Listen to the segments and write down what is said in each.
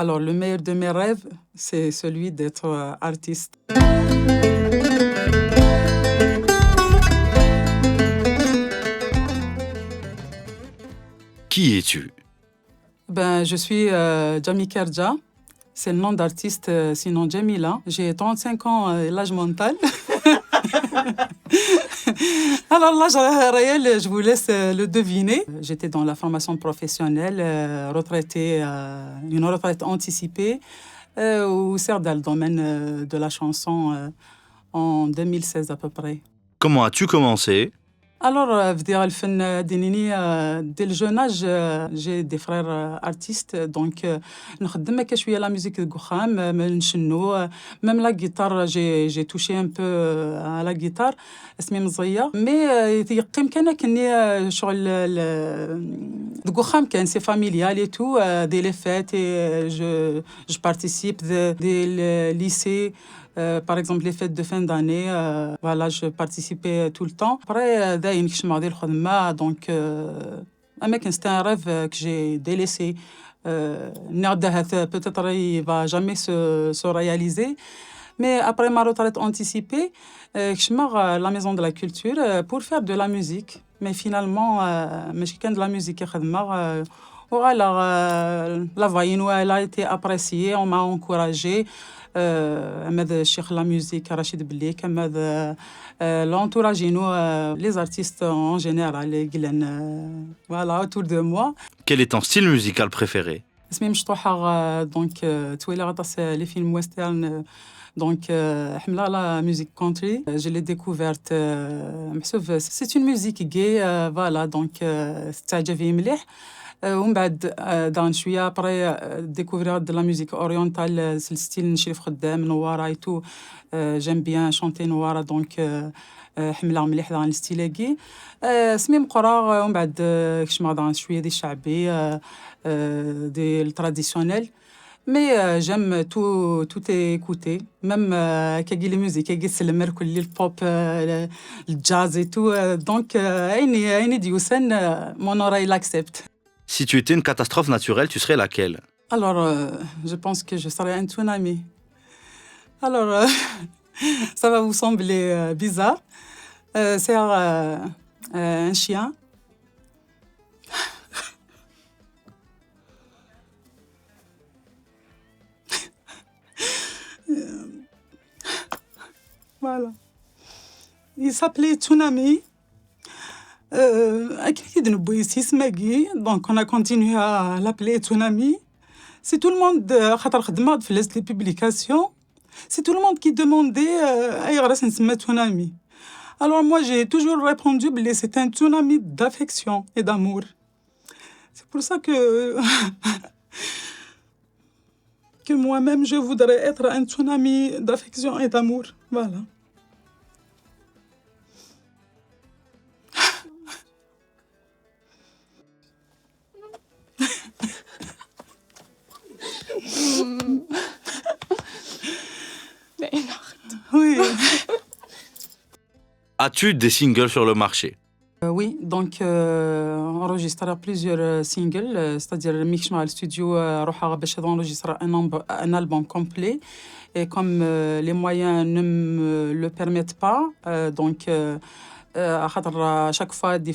Alors, le meilleur de mes rêves, c'est celui d'être artiste. Qui es-tu? Je suis Jami Kerja. C'est le nom d'artiste, sinon Jamila. J'ai 35 ans, l'âge mental. Alors l'âge réel, je vous laisse le deviner. J'étais dans la formation professionnelle, retraitée, une retraite anticipée, au CERD dans le domaine de la chanson en 2016 à peu près. Comment as-tu commencé? Alors, في ديال الفن دينيني dès le jeune âge, j'ai des frères artistes, donc نخدم هكا شوية la musique القخام, نشنو, même la guitare, j'ai touché un peu à la guitare, اسمي مزية, mais يقيم كان كني شغل القخام كان c'est familial et tout, dès les fêtes, et je participe des lycées. Par exemple, les fêtes de fin d'année, voilà, je participais tout le temps. Après, donc, c'était un rêve que j'ai délaissé. Peut-être il ne va jamais se réaliser. Mais après ma retraite anticipée, je suis à la Maison de la Culture pour faire de la musique. Mais finalement, je suis de la musique. Alors, la voyine, elle a été appréciée, on m'a encouragée. الشيخ la musique Rachid Blik, l'entourage, les artistes en général, voilà, autour de moi. Quel est ton style musical préféré? اسمي مشطوحة, donc تويلي غطاس les films western, donc حملة la musique country. Je l'ai découverte, c'est une musique gay, voilà, donc تعجبني مليح. ومن بعد دان شويه ابري ديكوفرير de la musique orientale, c'est le style نشرف خدام نوارا et tout. J'aime bien chanter نوارا, donc حمله مليح دان الستيل كي. سمي مقرا, ومن بعد كشما دان شويه دي الشعبي, دي التراديسيونيل. Mais j'aime tout écouter, même كاجي les musiques كاجي السلمر كل البوب, الجاز et tout. Donc عيني ديوسن mon oreille l'accepte. Si tu étais une catastrophe naturelle, tu serais laquelle? Alors, je pense que je serais un tsunami. Alors, ça va vous sembler bizarre. C'est un chien. Voilà. Il s'appelait Tsunami. Donc on a continué à l'appeler Tsunami. C'est tout le monde les publications. C'est tout le monde qui demandait Tsunami. Alors moi j'ai toujours répondu que c'est un tsunami d'affection et d'amour. C'est pour ça que moi-même je voudrais être un tsunami d'affection et d'amour. Voilà. Oui. As-tu des singles sur le marché? Oui, donc on enregistre plusieurs singles, c'est-à-dire ميكش مع الاستوديو روحها باش enregistrer un album complet, et comme les moyens ne me le permettent pas, donc à chaque fois de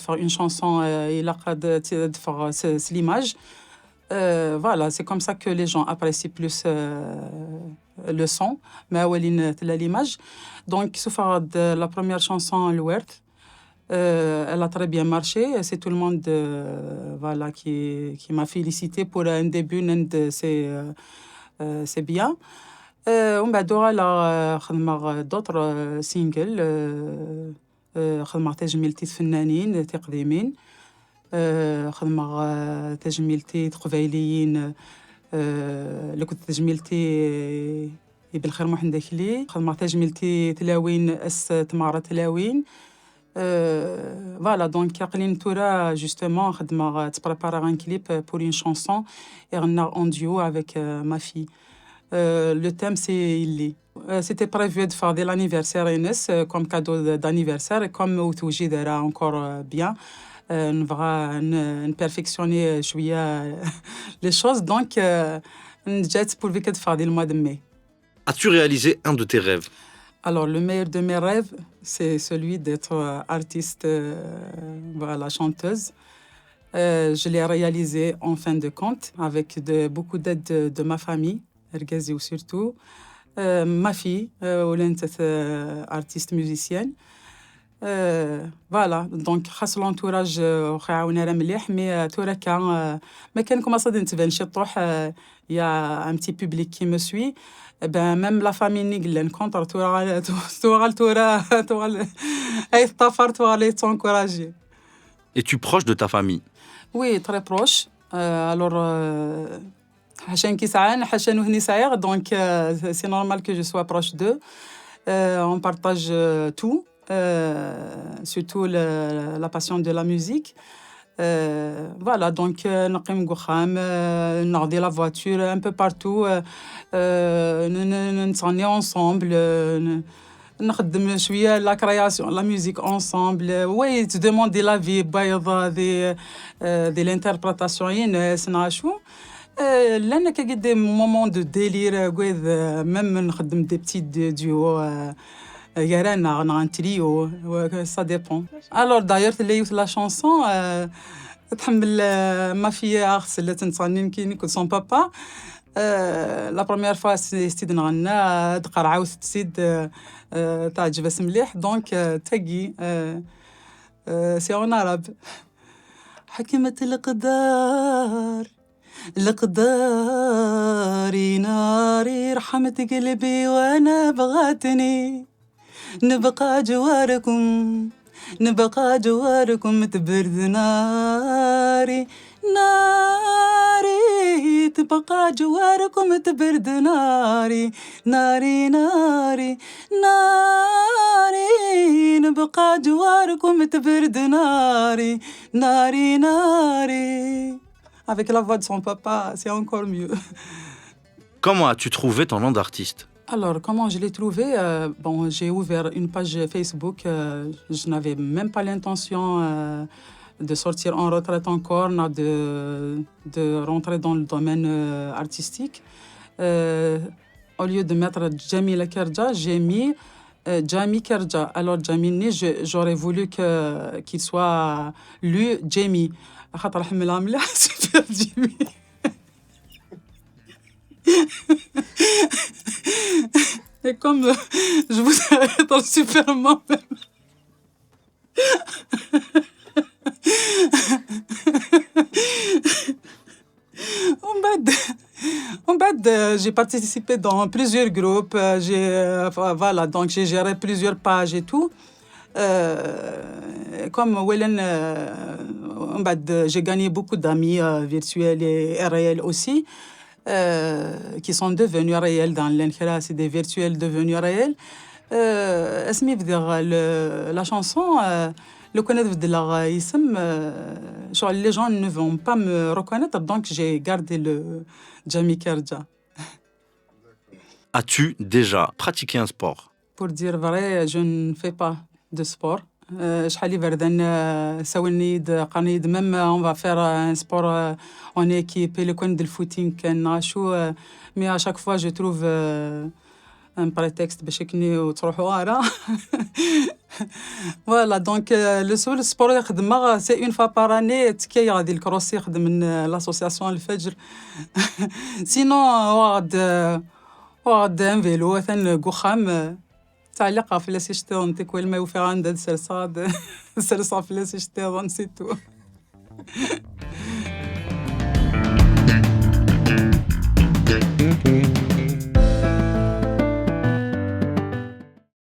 faire une chanson il a de faire l'image. Voilà, c'est comme ça que les gens apprécient plus le son, mais l'image. Donc, la première chanson, L'Ouert, elle a très bien marché. C'est tout le monde voilà, qui m'a félicité pour un début, c'est bien. On a d'autres singles. خدمة تجميلتي الفنانين تقديمين, خدمة تجميلتي قبايليين, اللي كنت تجميلتي بالخير محن داخلي, خدمة تجميلتي تلاوين اس تمارة تلاوين. Voilà, donc قليل تورا justement خدمة تبريبارا un clip pour une chanson et on a en duo avec ma fille. Le thème c'est Illi. C'était prévu de faire de l'anniversaire Inès comme cadeau d'anniversaire, et comme Outouji dera encore bien. نبغى نبرفكسيوني شوية les choses donc نجات pour week-end فاضي le mois de mai. As-tu réalisé un de tes rêves? Alors le meilleur de mes rêves c'est celui d'être artiste voilà chanteuse. Je l'ai réalisé en fin de compte avec beaucoup d'aide de ma famille, Ergazi ou surtout. Ma fille, ولات artiste musicienne. Voilà, donc خاص l'entourage واخا عاونا راه مليح مي تورا كان ما كان كما صاد نتبان شي طروح y a un petit public qui me suit. Ben même la famille نيغلن كونتر تورا اي طفر تورا لي تنكوراجي. Es-tu proche de ta famille? Oui, très proche. Alors عشان كي ساعان حاشا وهني سايغ donc c'est normal que je sois proche d'eux. On partage tout. Surtout la passion de la musique. Voilà, donc نقيم قخام نغدي la voiture un peu partout. نتصني ensemble. نخدم شوية la création, la musique ensemble. Oui, te demander la vie بايضة de l'interprétation يناس نعشو. لأن كقد des moments de délire قويذ même نخدم des petits duos. Yarana, on a un trio, ça dépend. Alors d'ailleurs, la chanson, ma fille Arsèle son papa. La première fois, c'était dans un دقرعة وتسيد تعجب اسم مليح donc تجي c'est en arabe. حكمة القدار ناري رحمت قلبي وانا بغاتني نبقى جواركم تبرد ناري تبقى جواركم تبرد ناري نبقى جواركم تبرد ناري. Avec la voix de son papa, c'est encore mieux. Comment as-tu trouvé ton nom d'artiste? Alors, comment je l'ai trouvé? Bon, j'ai ouvert une page Facebook. Je n'avais même pas l'intention de sortir en retraite encore, de rentrer dans le domaine artistique. Au lieu de mettre Jamila Kerja, j'ai mis Jami Kerja. Alors, Jamini, j'aurais voulu qu'il soit lu Jamie. خاطر حملها مليح سوبر جيمي. Et comme je vous avais dans le supermarché même. En fait, j'ai participé dans plusieurs groupes. Voilà, donc j'ai géré plusieurs pages et tout. Comme Wellen, j'ai gagné beaucoup d'amis virtuels et réels aussi. Qui sont devenus réels dans l'enkhira, c'est des virtuels devenus réels. اسمي بدير la chanson le connaître de leur ism genre les gens ne vont pas me reconnaître donc j'ai gardé le Jami Kerja. As-tu déjà pratiqué un sport? Pour dire vrai, je ne fais pas de sport. شحال بردان ساولني قرنيد même on va faire un sport en équipe le coin de footing كان نعشو mais à chaque fois je trouve un prétexte باش يكني وتروحوا ورا. Voilà, donc le seul sport يخدمها c'est une fois par année تكي غادي الكروس يخدم من l'association الفجر. sinon واحد ان فيلو ثان قخام تعليق في لاسيشتيرون تكوي الماء وفي عندها سرصاد في لاسيشتيرون سي تو.